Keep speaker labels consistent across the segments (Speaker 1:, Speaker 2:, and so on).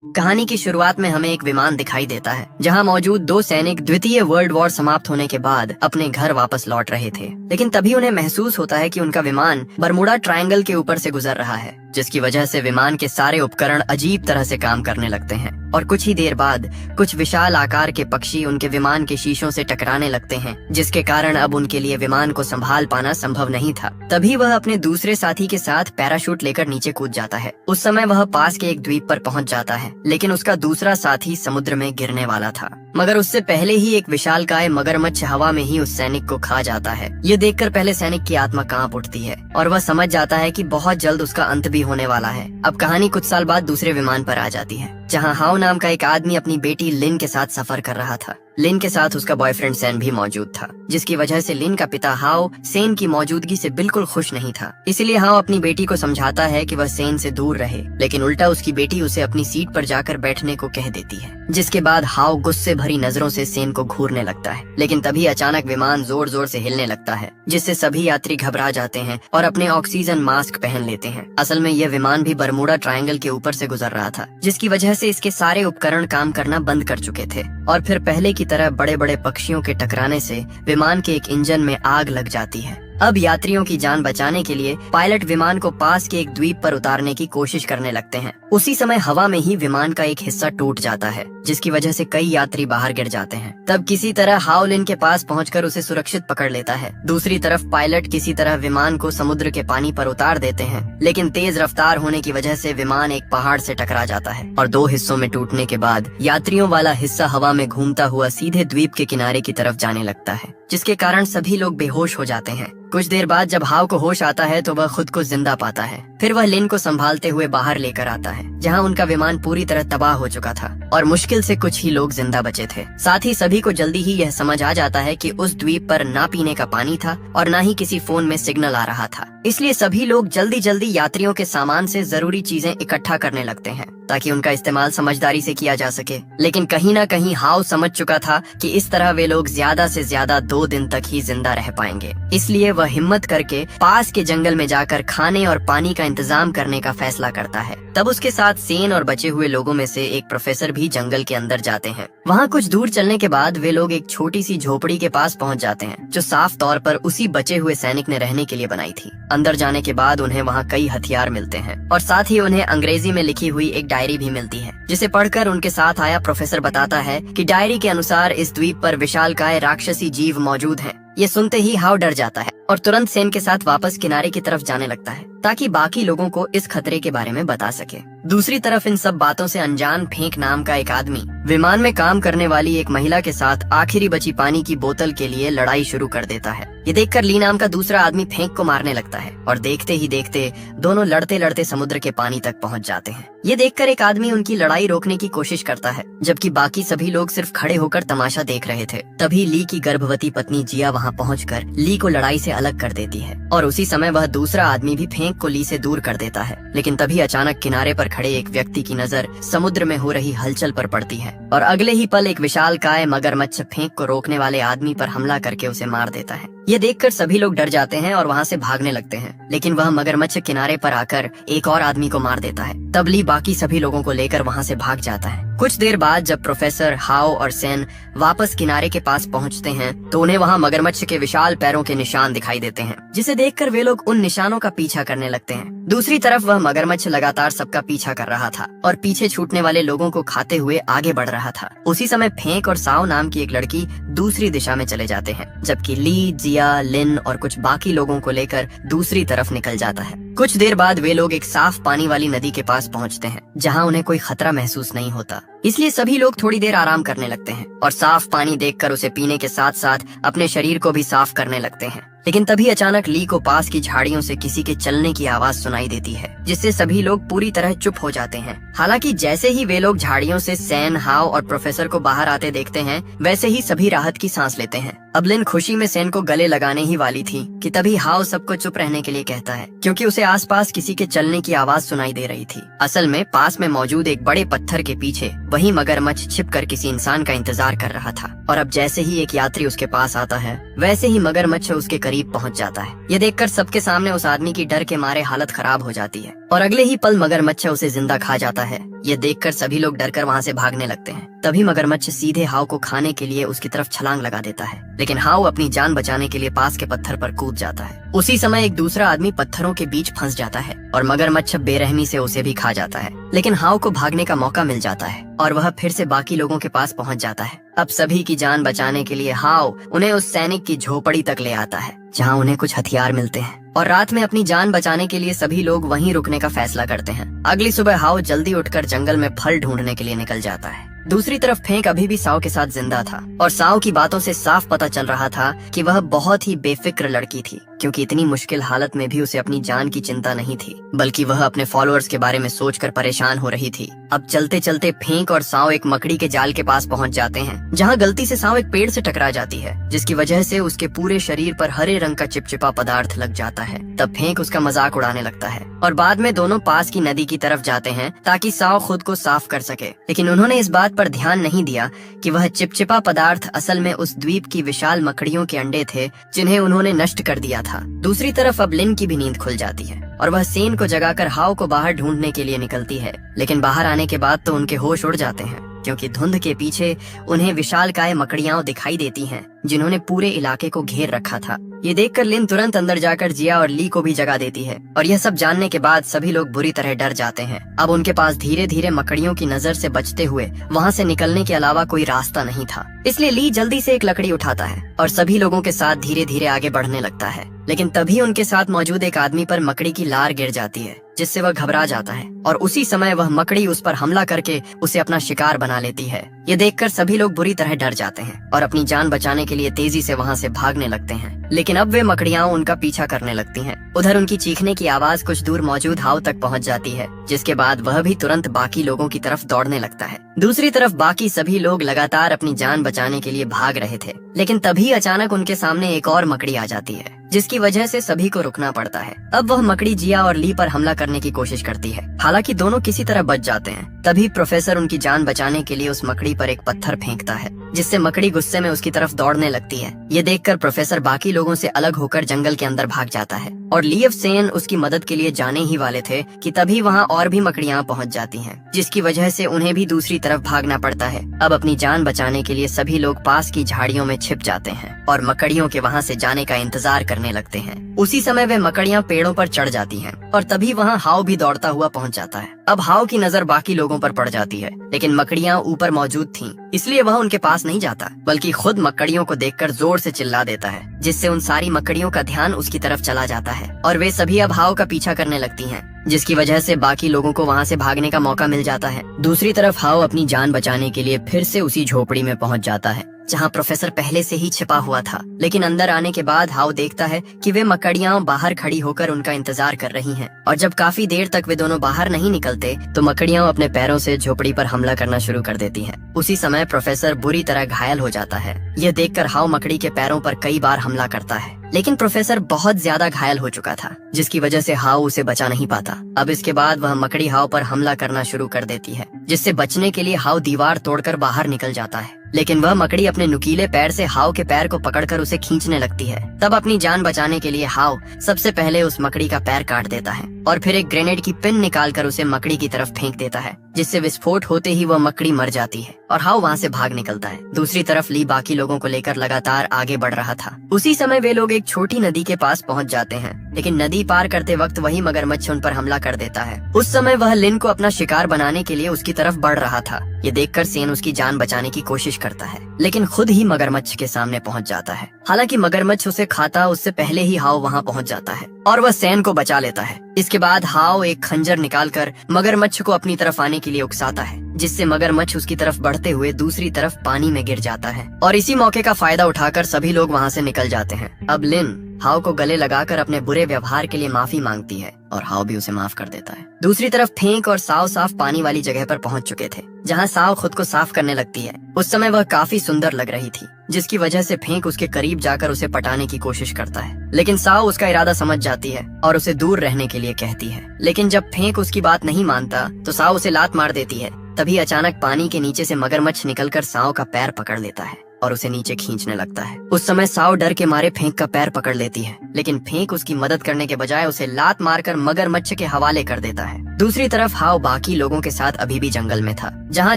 Speaker 1: कहानी की शुरुआत में हमें एक विमान दिखाई देता है जहां मौजूद दो सैनिक द्वितीय वर्ल्ड वॉर समाप्त होने के बाद अपने घर वापस लौट रहे थे। लेकिन तभी उन्हें महसूस होता है कि उनका विमान बरमुडा ट्रायंगल के ऊपर से गुजर रहा है, जिसकी वजह से विमान के सारे उपकरण अजीब तरह से काम करने लगते हैं। और कुछ ही देर बाद कुछ विशाल आकार के पक्षी उनके विमान के शीशों से टकराने लगते हैं, जिसके कारण अब उनके लिए विमान को संभाल पाना संभव नहीं था। तभी वह अपने दूसरे साथी के साथ पैराशूट लेकर नीचे कूद जाता है। उस समय वह पास के एक द्वीप पर पहुंच जाता है, लेकिन उसका दूसरा साथी समुद्र में गिरने वाला था। मगर उससे पहले ही एक विशालकाय मगरमच्छ हवा में ही उस सैनिक को खा जाता है। ये देखकर पहले सैनिक की आत्मा कांप उठती है और वह समझ जाता है कि बहुत जल्द उसका अंत भी होने वाला है। अब कहानी कुछ साल बाद दूसरे विमान पर आ जाती है, जहां हाउ नाम का एक आदमी अपनी बेटी लिन के साथ सफर कर रहा था। लिन के साथ उसका बॉयफ्रेंड सेन भी मौजूद था, जिसकी वजह से लिन का पिता हाउ सेन की मौजूदगी से बिल्कुल खुश नहीं था। इसलिए हाउ अपनी बेटी को समझाता है कि वह सेन से दूर रहे, लेकिन उल्टा उसकी बेटी उसे अपनी सीट पर जाकर बैठने को कह देती है। जिसके बाद हाउ गुस्से भरी नजरों से सेन को घूरने लगता है। लेकिन तभी अचानक विमान जोर जोर से हिलने लगता है, जिससे सभी यात्री घबरा जाते हैं और अपने ऑक्सीजन मास्क पहन लेते हैं। असल में यह विमान भी बरमुडा ट्रायंगल के ऊपर से गुजर रहा था, जिसकी वजह से इसके सारे उपकरण काम करना बंद कर चुके थे। और फिर पहले की तरह बड़े बड़े पक्षियों के टकराने से विमान के एक इंजन में आग लग जाती है। अब यात्रियों की जान बचाने के लिए पायलट विमान को पास के एक द्वीप पर उतारने की कोशिश करने लगते हैं। उसी समय हवा में ही विमान का एक हिस्सा टूट जाता है, जिसकी वजह से कई यात्री बाहर गिर जाते हैं। तब किसी तरह हाउ लिन के पास पहुंचकर उसे सुरक्षित पकड़ लेता है। दूसरी तरफ पायलट किसी तरह विमान को समुद्र के पानी पर उतार देते हैं, लेकिन तेज रफ्तार होने की वजह से विमान एक पहाड़ से टकरा जाता है और दो हिस्सों में टूटने के बाद यात्रियों वाला हिस्सा हवा में घूमता हुआ सीधे द्वीप के किनारे की तरफ जाने लगता है, जिसके कारण सभी लोग बेहोश हो जाते हैं। कुछ देर बाद जब हाउ को होश आता है तो वह खुद को जिंदा पाता है। फिर वह लिन को संभालते हुए बाहर लेकर आता है, जहां उनका विमान पूरी तरह तबाह हो चुका था और मुश्किल से कुछ ही लोग जिंदा बचे थे। साथ ही सभी को जल्दी ही यह समझ आ जाता है कि उस द्वीप पर ना पीने का पानी था और ना ही किसी फोन में सिग्नल आ रहा था। इसलिए सभी लोग जल्दी जल्दी यात्रियों के सामान से जरूरी चीजें इकट्ठा करने लगते हैं, ताकि उनका इस्तेमाल समझदारी से किया जा सके। लेकिन कहीं ना कहीं हाउ समझ चुका था कि इस तरह वे लोग ज्यादा से ज्यादा 2 दिन तक ही जिंदा रह पाएंगे। इसलिए वह हिम्मत करके पास के जंगल में जाकर खाने और पानी का इंतजाम करने का फैसला करता है। तब उसके साथ सेन और बचे हुए लोगों में से एक प्रोफेसर भी जंगल के अंदर जाते हैं। वहाँ कुछ दूर चलने के बाद वे लोग एक छोटी सी झोपड़ी के पास पहुँच जाते हैं, जो साफ तौर पर उसी बचे हुए सैनिक ने रहने के लिए बनाई थी। अंदर जाने के बाद उन्हें वहाँ कई हथियार मिलते हैं और साथ ही उन्हें अंग्रेजी में लिखी हुई एक डायरी भी मिलती है, जिसे पढ़कर उनके साथ आया प्रोफेसर बताता है कि डायरी के अनुसार इस द्वीप पर विशालकाय राक्षसी जीव मौजूद हैं। ये सुनते ही हाउ डर जाता है और तुरंत सेन के साथ वापस किनारे की तरफ जाने लगता है, ताकि बाकी लोगों को इस खतरे के बारे में बता सके। दूसरी तरफ इन सब बातों से अनजान फेंक नाम का एक आदमी विमान में काम करने वाली एक महिला के साथ आखिरी बची पानी की बोतल के लिए लड़ाई शुरू कर देता है। ये देखकर ली नाम का दूसरा आदमी फेंक को मारने लगता है और देखते ही देखते दोनों लड़ते लड़ते समुद्र के पानी तक पहुंच जाते हैं। ये देखकर एक आदमी उनकी लड़ाई रोकने की कोशिश करता है, जबकि बाकी सभी लोग सिर्फ खड़े होकर तमाशा देख रहे थे। तभी ली की गर्भवती पत्नी जिया वहाँ पहुंचकर ली को लड़ाई से अलग कर देती है और उसी समय वह दूसरा आदमी भी फेंक को ली से दूर कर देता है। लेकिन तभी अचानक किनारे पर खड़े एक व्यक्ति की नजर समुद्र में हो रही हलचल पर पड़ती है और अगले ही पल एक विशालकाय मगरमच्छ फेंक को रोकने वाले आदमी पर हमला करके उसे मार देता है। ये देखकर सभी लोग डर जाते हैं और वहाँ से भागने लगते हैं, लेकिन वह मगरमच्छ किनारे पर आकर एक और आदमी को मार देता है। तब ली बाकी सभी लोगों को लेकर वहाँ से भाग जाता है। कुछ देर बाद जब प्रोफेसर, हाउ और सेन वापस किनारे के पास पहुँचते हैं तो उन्हें वहाँ मगरमच्छ के विशाल पैरों के निशान दिखाई देते हैं, जिसे देखकर वे लोग उन निशानों का पीछा करने लगते हैं। दूसरी तरफ वह मगरमच्छ लगातार सबका पीछा कर रहा था और पीछे छूटने वाले लोगों को खाते हुए आगे बढ़ रहा था। उसी समय फेंक और साव नाम की एक लड़की दूसरी दिशा में चले जाते हैं, जबकि ली, जिया, लिन और कुछ बाकी लोगों को लेकर दूसरी तरफ निकल जाता है। कुछ देर बाद वे लोग एक साफ पानी वाली नदी के पास पहुंचते हैं, जहां उन्हें कोई खतरा महसूस नहीं होता। इसलिए सभी लोग थोड़ी देर आराम करने लगते हैं और साफ पानी देखकर उसे पीने के साथ साथ अपने शरीर को भी साफ करने लगते हैं। लेकिन तभी अचानक ली को पास की झाड़ियों से किसी के चलने की आवाज सुनाई देती है, जिससे सभी लोग पूरी तरह चुप हो जाते हैं। हालांकि जैसे ही वे लोग झाड़ियों से सेन, हाउ और प्रोफेसर को बाहर आते देखते हैं, वैसे ही सभी राहत की सांस लेते हैं। अब लिन खुशी में सेन को गले लगाने ही वाली थी कि तभी हाउ सबको चुप रहने के लिए कहता है, क्योंकि उसे आसपास किसी के चलने की आवाज सुनाई दे रही थी। असल में पास में मौजूद एक बड़े पत्थर के पीछे वही मगरमच्छ छिपकर किसी इंसान का इंतजार कर रहा था और अब जैसे ही एक यात्री उसके पास आता है, वैसे ही मगरमच्छ उसके करीब पहुंच जाता है। ये देखकर सबके सामने उस आदमी की डर के मारे हालत खराब हो जाती है और अगले ही पल मगरमच्छ उसे जिंदा खा जाता है। ये देखकर सभी लोग डरकर वहाँ से भागने लगते हैं। तभी मगरमच्छ सीधे हाव को खाने के लिए उसकी तरफ छलांग लगा देता है, लेकिन हाव अपनी जान बचाने के लिए पास के पत्थर पर कूद जाता है। उसी समय एक दूसरा आदमी पत्थरों के बीच फंस जाता है और मगरमच्छ बेरहमी से उसे भी खा जाता है। लेकिन हाव को भागने का मौका मिल जाता है और वह फिर से बाकी लोगों के पास पहुंच जाता है। अब सभी की जान बचाने के लिए हाव उन्हें उस सैनिक की झोपड़ी तक ले आता है, जहां उन्हें कुछ हथियार मिलते हैं और रात में अपनी जान बचाने के लिए सभी लोग वहीं रुकने का फैसला करते हैं। अगली सुबह हाव जल्दी उठकर जंगल में फल ढूंढने के लिए निकल जाता है। दूसरी तरफ फेंक अभी भी साव के साथ जिंदा था और साव की बातों से साफ पता चल रहा था कि वह बहुत ही बेफिक्र लड़की थी, क्योंकि इतनी मुश्किल हालत में भी उसे अपनी जान की चिंता नहीं थी, बल्कि वह अपने फॉलोअर्स के बारे में सोचकर परेशान हो रही थी। अब चलते चलते फेंक और साव एक मकड़ी के जाल के पास पहुंच जाते हैं, जहां गलती से साव एक पेड़ से टकरा जाती है, जिसकी वजह से उसके पूरे शरीर पर हरे रंग का चिपचिपा पदार्थ लग जाता है। तब फेंक उसका मजाक उड़ाने लगता है और बाद में दोनों पास की नदी की तरफ जाते हैं ताकि साव खुद को साफ कर सके। लेकिन उन्होंने इस बात पर ध्यान नहीं दिया कि वह चिपचिपा पदार्थ असल में उस द्वीप की विशाल मकड़ियों के अंडे थे, जिन्हें उन्होंने नष्ट कर दिया था। दूसरी तरफ अब लिन की भी नींद खुल जाती है और वह सेन को जगाकर हाव को बाहर ढूंढने के लिए निकलती है। लेकिन बाहर आने के बाद तो उनके होश उड़ जाते हैं, क्योंकि धुंध के पीछे उन्हें विशालकाय मकड़ियां दिखाई देती हैं, जिन्होंने पूरे इलाके को घेर रखा था। ये देखकर लिन तुरंत अंदर जाकर जिया और ली को भी जगा देती है और यह सब जानने के बाद सभी लोग बुरी तरह डर जाते हैं। अब उनके पास धीरे धीरे मकड़ियों की नजर से बचते हुए वहाँ से निकलने के अलावा कोई रास्ता नहीं था। इसलिए ली जल्दी से एक लकड़ी उठाता है और सभी लोगों के साथ धीरे धीरे आगे बढ़ने लगता है। लेकिन तभी उनके साथ मौजूद एक आदमी पर मकड़ी की लार गिर जाती है, जिससे वह घबरा जाता है और उसी समय वह मकड़ी उस पर हमला करके उसे अपना शिकार बना लेती है। ये देखकर सभी लोग बुरी तरह डर जाते हैं और अपनी जान बचाने के लिए तेजी से वहाँ से भागने लगते हैं। लेकिन अब वे मकड़ियाँ उनका पीछा करने लगती हैं। उधर उनकी चीखने की आवाज कुछ दूर मौजूद हाव तक पहुँच जाती है, जिसके बाद वह भी तुरंत बाकी लोगों की तरफ दौड़ने लगता है। दूसरी तरफ बाकी सभी लोग लगातार अपनी जान बचाने के लिए भाग रहे थे, लेकिन तभी अचानक उनके सामने एक और मकड़ी आ जाती है, जिसकी वजह से सभी को रुकना पड़ता है। अब वह मकड़ी जिया और ली पर हमला करने की कोशिश करती है। हालांकि दोनों किसी तरह बच जाते हैं। तभी प्रोफेसर उनकी जान बचाने के लिए उस मकड़ी पर एक पत्थर फेंकता है, जिससे मकड़ी गुस्से में उसकी तरफ दौड़ने लगती है। ये देखकर प्रोफेसर बाकी लोगों से अलग होकर जंगल के अंदर भाग जाता है और लीव सेन उसकी मदद के लिए जाने ही वाले थे कि तभी वहाँ और भी मकड़ियाँ पहुँच जाती हैं, जिसकी वजह से उन्हें भी दूसरी तरफ भागना पड़ता है। अब अपनी जान बचाने के लिए सभी लोग पास की झाड़ियों में छिप जाते हैं और मकड़ियों के वहाँ से जाने का इंतजार करने लगते हैं। उसी समय वे मकड़ियाँ पेड़ों पर चढ़ जाती हैं और तभी वहाँ हाव भी दौड़ता हुआ पहुँच जाता है। अब हाव की नजर बाकी लोगों पर पड़ जाती है, लेकिन मकड़ियाँ ऊपर मौजूद थीं, इसलिए वह उनके पास नहीं जाता, बल्कि खुद मकड़ियों को देखकर जोर से चिल्ला देता है, जिससे उन सारी मकड़ियों का ध्यान उसकी तरफ चला जाता है और वे सभी अब हाव का पीछा करने लगती हैं, जिसकी वजह से बाकी लोगों को वहाँ से भागने का मौका मिल जाता है। दूसरी तरफ हाव अपनी जान बचाने के लिए फिर से उसी झोपड़ी में पहुँच जाता है, जहाँ प्रोफेसर पहले से ही छिपा हुआ था। लेकिन अंदर आने के बाद हाव देखता है कि वे मकड़ियाँ बाहर खड़ी होकर उनका इंतजार कर रही हैं और जब काफी देर तक वे दोनों बाहर नहीं निकलते तो मकड़ियाँ अपने पैरों से झोपड़ी पर हमला करना शुरू कर देती हैं। उसी समय प्रोफेसर बुरी तरह घायल हो जाता है। यह देखकर हाव मकड़ी के पैरों पर कई बार हमला करता है, लेकिन प्रोफेसर बहुत ज्यादा घायल हो चुका था, जिसकी वजह से हाव उसे बचा नहीं पाता। अब इसके बाद वह मकड़ी हाव पर हमला करना शुरू कर देती है, जिससे बचने के लिए हाव दीवार तोड़कर बाहर निकल जाता है। लेकिन वह मकड़ी अपने नुकीले पैर से हाव के पैर को पकड़कर उसे खींचने लगती है। तब अपनी जान बचाने के लिए हाव सबसे पहले उस मकड़ी का पैर काट देता है और फिर एक ग्रेनेड की पिन निकालकर उसे मकड़ी की तरफ फेंक देता है, जिससे विस्फोट होते ही वह मकड़ी मर जाती है और हाव वहाँ से भाग निकलता है। दूसरी तरफ ली बाकी लोगों को लेकर लगातार आगे बढ़ रहा था। उसी समय वे लोग एक छोटी नदी के पास पहुँच जाते हैं, लेकिन नदी पार करते वक्त वही मगरमच्छ उन पर हमला कर देता है। उस समय वह लिन को अपना शिकार बनाने के लिए उसकी तरफ बढ़ रहा था। ये देखकर सेन उसकी जान बचाने की कोशिश करता है, लेकिन खुद ही मगरमच्छ के सामने पहुंच जाता है। हालांकि मगरमच्छ उसे खाता उससे पहले ही हाव वहां पहुंच जाता है और वह सेन को बचा लेता है। इसके बाद हाव एक खंजर निकालकर मगरमच्छ को अपनी तरफ आने के लिए उकसाता है, जिससे मगरमच्छ उसकी तरफ बढ़ते हुए दूसरी तरफ पानी में गिर जाता है और इसी मौके का फायदा उठाकर सभी लोग वहाँ से निकल जाते हैं। अब लिन हाव को गले लगाकर अपने बुरे व्यवहार के लिए माफी मांगती है और हाव भी उसे माफ कर देता है। दूसरी तरफ फेंक और साव साफ पानी वाली जगह पर पहुंच चुके थे, जहां साव खुद को साफ करने लगती है। उस समय वह काफी सुंदर लग रही थी, जिसकी वजह से फेंक उसके करीब जाकर उसे पटाने की कोशिश करता है, लेकिन साव उसका इरादा समझ जाती है और उसे दूर रहने के लिए कहती है। लेकिन जब फेंक उसकी बात नहीं मानता तो साव उसे लात मार देती है। तभी अचानक पानी के नीचे से मगरमच्छ निकलकर साव का पैर पकड़ लेता है और उसे नीचे खींचने लगता है। उस समय साओ डर के मारे फेंक का पैर पकड़ लेती है, लेकिन फेंक उसकी मदद करने के बजाय उसे लात मारकर मगरमच्छ के हवाले कर देता है। दूसरी तरफ हाओ बाकी लोगों के साथ अभी भी जंगल में था, जहाँ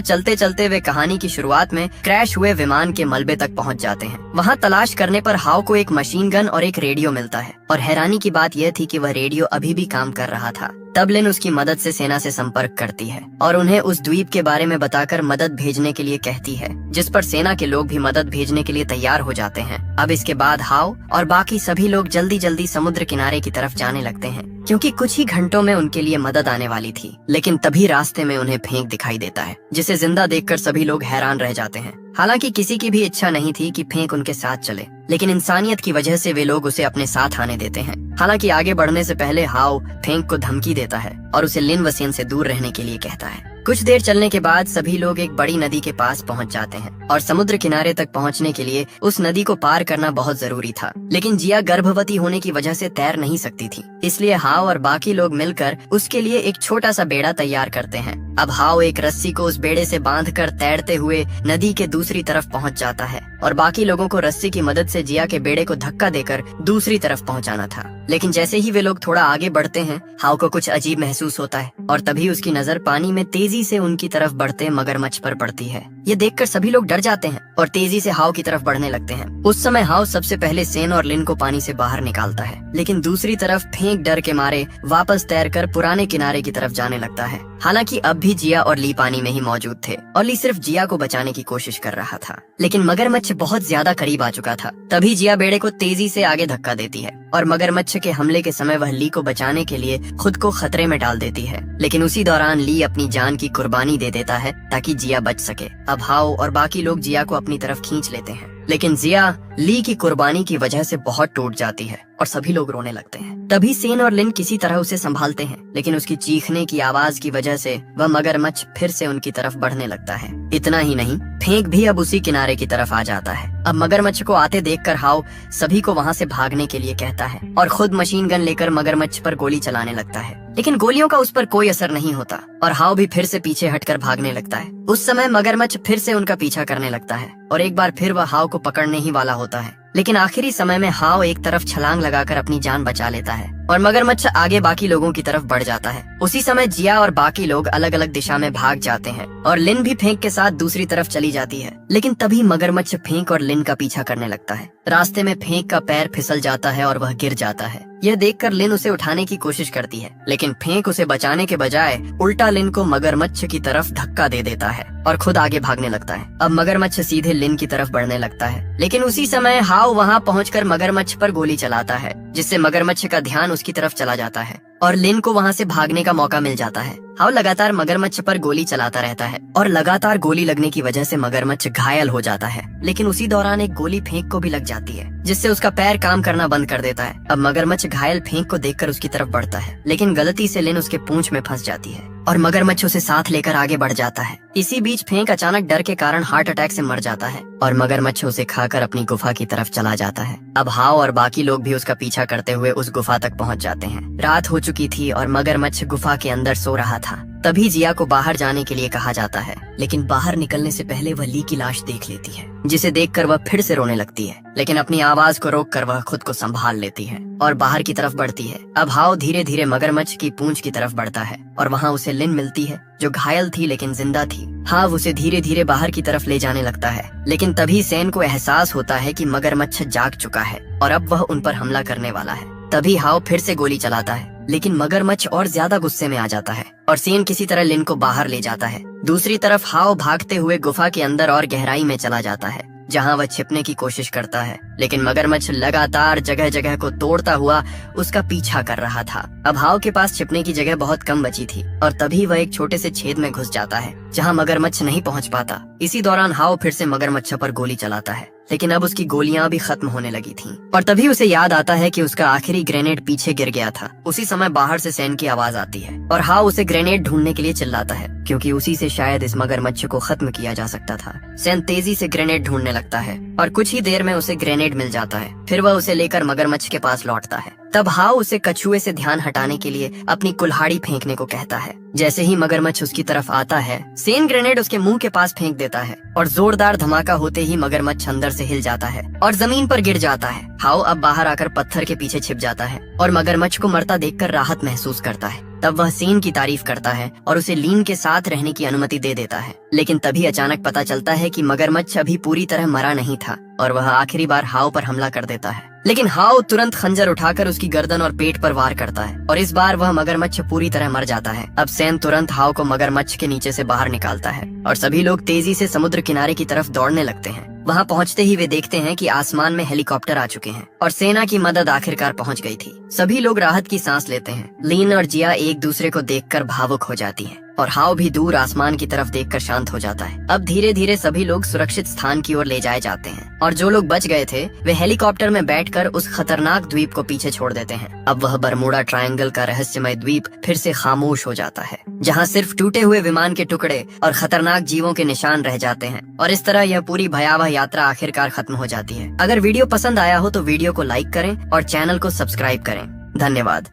Speaker 1: चलते चलते वे कहानी की शुरुआत में क्रैश हुए विमान के मलबे तक पहुँच जाते हैं। वहाँ तलाश करने पर हाओ को एक मशीन गन और एक रेडियो मिलता है, और हैरानी की बात यह थी कि वह रेडियो अभी भी काम कर रहा था। तब लिन उसकी मदद से सेना से संपर्क करती है और उन्हें उस द्वीप के बारे में बताकर मदद भेजने के लिए कहती है, जिस पर सेना के लोग भी मदद भेजने के लिए तैयार हो जाते हैं। अब इसके बाद हाओ और बाकी सभी लोग जल्दी जल्दी समुद्र किनारे की तरफ जाने लगते हैं, क्योंकि कुछ ही घंटों में उनके लिए मदद आने वाली थी। लेकिन तभी रास्ते में उन्हें फेंक दिखाई देता है, जिसे जिंदा देखकर सभी लोग हैरान रह जाते हैं। हालांकि किसी की भी इच्छा नहीं थी कि फेंक उनके साथ चले, लेकिन इंसानियत की वजह से वे लोग उसे अपने साथ आने देते हैं। हालांकि आगे बढ़ने से पहले हाओ फेंक को धमकी देता है और उसे लिन वसेन से दूर रहने के लिए कहता है। कुछ देर चलने के बाद सभी लोग एक बड़ी नदी के पास पहुंच जाते हैं और समुद्र किनारे तक पहुंचने के लिए उस नदी को पार करना बहुत जरूरी था। लेकिन जिया गर्भवती होने की वजह से तैर नहीं सकती थी, इसलिए हाओ और बाकी लोग मिलकर उसके लिए एक छोटा सा बेड़ा तैयार करते हैं। अब हाओ एक रस्सी को उस बेड़े से बांधकर तैरते हुए नदी के दूसरी तरफ पहुंच जाता है और बाकी लोगों को रस्सी की मदद से जिया के बेड़े को धक्का देकर दूसरी तरफ पहुंचाना था। लेकिन जैसे ही वे लोग थोड़ा आगे बढ़ते हैं, हाओ को कुछ अजीब महसूस होता है और तभी उसकी नजर पानी में तेजी से उनकी तरफ बढ़ते मगरमच्छ पर पड़ती है। ये देखकर सभी लोग डर जाते हैं और तेजी से हाओ की तरफ बढ़ने लगते हैं। उस समय हाओ सबसे पहले सेन और लिन को पानी से बाहर निकालता है, लेकिन दूसरी तरफ फेंक डर के मारे वापस तैरकर पुराने किनारे की तरफ जाने लगता है। हालांकि अब भी जिया और ली पानी में ही मौजूद थे और ली सिर्फ जिया को बचाने की कोशिश कर रहा था, लेकिन मगरमच्छ बहुत ज्यादा करीब आ चुका था। तभी जिया बेड़े को तेजी से आगे धक्का देती है और मगरमच्छ के हमले के समय वह ली को बचाने के लिए खुद को खतरे में डाल देती है। लेकिन उसी दौरान ली अपनी जान की कुर्बानी दे देता है ताकि जिया बच सके। अब हाओ और बाकी लोग जिया को अपनी तरफ खींच लेते हैं, लेकिन जिया ली की कुर्बानी की वजह से बहुत टूट जाती है और सभी लोग रोने लगते हैं। तभी सेन और लिन किसी तरह उसे संभालते हैं, लेकिन उसकी चीखने की आवाज की वजह से वह मगरमच्छ फिर से उनकी तरफ बढ़ने लगता है। इतना ही नहीं, फेंक भी अब उसी किनारे की तरफ आ जाता है। अब मगरमच्छ को आते देखकर हाओ सभी को वहाँ से भागने के लिए कहता है और खुद मशीन गन लेकर मगरमच्छ पर गोली चलाने लगता है, लेकिन गोलियों का उस पर कोई असर नहीं होता और हाओ भी फिर से पीछे हटकर भागने लगता है। उस समय मगरमच्छ फिर से उनका पीछा करने लगता है और एक बार फिर वह हाओ को पकड़ने ही वाला होता है, लेकिन आखिरी समय में हाओ एक तरफ छलांग लगाकर अपनी जान बचा लेता है और मगरमच्छ आगे बाकी लोगों की तरफ बढ़ जाता है। उसी समय जिया और बाकी लोग अलग अलग दिशा में भाग जाते हैं और लिन भी फेंक के साथ दूसरी तरफ चली जाती है, लेकिन तभी मगरमच्छ फेंक और लिन का पीछा करने लगता है। रास्ते में फेंक का पैर फिसल जाता है और वह गिर जाता है। यह देखकर लिन उसे उठाने की कोशिश करती है, लेकिन फेंक उसे बचाने के बजाय उल्टा लिन को मगरमच्छ की तरफ धक्का दे देता है और खुद आगे भागने लगता है। अब मगरमच्छ सीधे लिन की तरफ बढ़ने लगता है, लेकिन उसी समय हाओ वहाँ पहुंचकर मगरमच्छ पर गोली चलाता है, जिससे मगरमच्छ का ध्यान उसकी तरफ चला जाता है और लिन को वहाँ से भागने का मौका मिल जाता है। हाओ लगातार मगरमच्छ पर गोली चलाता रहता है और लगातार गोली लगने की वजह से मगरमच्छ घायल हो जाता है, लेकिन उसी दौरान एक गोली फेंक को भी लग जाती है, जिससे उसका पैर काम करना बंद कर देता है। अब मगरमच्छ घायल फेंक को देखकर उसकी तरफ बढ़ता है, लेकिन गलती से लिन उसके पूंछ में फंस जाती है और मगरमच्छ उसे साथ लेकर आगे बढ़ जाता है। इसी बीच फेंक अचानक डर के कारण हार्ट अटैक से मर जाता है और मगरमच्छ उसे खाकर अपनी गुफा की तरफ चला जाता है। अब हाओ और बाकी लोग भी उसका पीछा करते हुए उस गुफा तक पहुंच जाते हैं। रात हो चुकी थी और मगरमच्छ गुफा के अंदर सो रहा था। तभी जिया को बाहर जाने के लिए कहा जाता है, लेकिन बाहर निकलने से पहले वह ली की लाश देख लेती है, जिसे देखकर वह फिर से रोने लगती है, लेकिन अपनी आवाज को रोककर वह खुद को संभाल लेती है और बाहर की तरफ बढ़ती है। अब हाओ धीरे धीरे मगरमच्छ की पूंछ की तरफ बढ़ता है और वहाँ उसे लिन मिलती है, जो घायल थी लेकिन जिंदा थी। हाओ उसे धीरे धीरे बाहर की तरफ ले जाने लगता है, लेकिन तभी सेन को एहसास होता है कि मगरमच्छ जाग चुका है और अब वह उन पर हमला करने वाला है। तभी हाओ फिर से गोली चलाता है, लेकिन मगरमच्छ और ज्यादा गुस्से में आ जाता है और सेन किसी तरह लिन को बाहर ले जाता है। दूसरी तरफ हाओ भागते हुए गुफा के अंदर और गहराई में चला जाता है, जहां वह छिपने की कोशिश करता है, लेकिन मगरमच्छ लगातार जगह जगह को तोड़ता हुआ उसका पीछा कर रहा था। अब हाओ के पास छिपने की जगह बहुत कम बची थी और तभी वह एक छोटे से छेद में घुस जाता है, जहां मगरमच्छ नहीं पहुंच पाता। इसी दौरान हाओ फिर से मगरमच्छ पर गोली चलाता है, लेकिन अब उसकी गोलियां भी खत्म होने लगी थीं और तभी उसे याद आता है कि उसका आखिरी ग्रेनेड पीछे गिर गया था। उसी समय बाहर से सेन की आवाज आती है और हाओ उसे ग्रेनेड ढूंढने के लिए चिल्लाता है, क्योंकि उसी से शायद इस मगरमच्छ को खत्म किया जा सकता था। सेन तेजी से ग्रेनेड ढूंढने लगता है और कुछ ही देर में उसे ग्रेनेड मिल जाता है। फिर वह उसे लेकर मगरमच्छ के पास लौटता है, तब हाउ उसे कछुए से ध्यान हटाने के लिए अपनी कुल्हाड़ी फेंकने को कहता है। जैसे ही मगरमच्छ उसकी तरफ आता है, सेन ग्रेनेड उसके मुंह के पास फेंक देता है और जोरदार धमाका होते ही मगरमच्छ अंदर से हिल जाता है और जमीन पर गिर जाता है। हाउ अब बाहर आकर पत्थर के पीछे छिप जाता है और मगरमच्छ को मरता देखकर राहत महसूस करता है। तब वह सेन की तारीफ करता है और उसे लीन के साथ रहने की अनुमति दे देता है। लेकिन तभी अचानक पता चलता है कि मगरमच्छ अभी पूरी तरह मरा नहीं था और वह आखिरी बार हाउ पर हमला कर देता है। लेकिन हाउ तुरंत खंजर उठाकर उसकी गर्दन और पेट पर वार करता है और इस बार वह मगरमच्छ पूरी तरह मर जाता है। अब सेन तुरंत हाउ को मगरमच्छ के नीचे से बाहर निकालता है और सभी लोग तेजी से समुद्र किनारे की तरफ दौड़ने लगते हैं। वहां पहुंचते ही वे देखते हैं कि आसमान में हेलीकॉप्टर आ चुके हैं और सेना की मदद आखिरकार पहुंच गई थी। सभी लोग राहत की सांस लेते हैं। लीन और जिया एक दूसरे को देखकर भावुक हो जाती हैं और हाउ भी दूर आसमान की तरफ देखकर शांत हो जाता है। अब धीरे धीरे सभी लोग सुरक्षित स्थान की ओर ले जाए जाते हैं और जो लोग बच गए थे वे हेलीकॉप्टर में बैठकर उस खतरनाक द्वीप को पीछे छोड़ देते हैं। अब वह बरमूडा ट्रायंगल का रहस्यमय द्वीप फिर से खामोश हो जाता है, जहाँ सिर्फ टूटे हुए विमान के टुकड़े और खतरनाक जीवों के निशान रह जाते हैं और इस तरह यह पूरी भयावह यात्रा आखिरकार खत्म हो जाती है। अगर वीडियो पसंद आया हो तो वीडियो को लाइक करें और चैनल को सब्सक्राइब करें। धन्यवाद।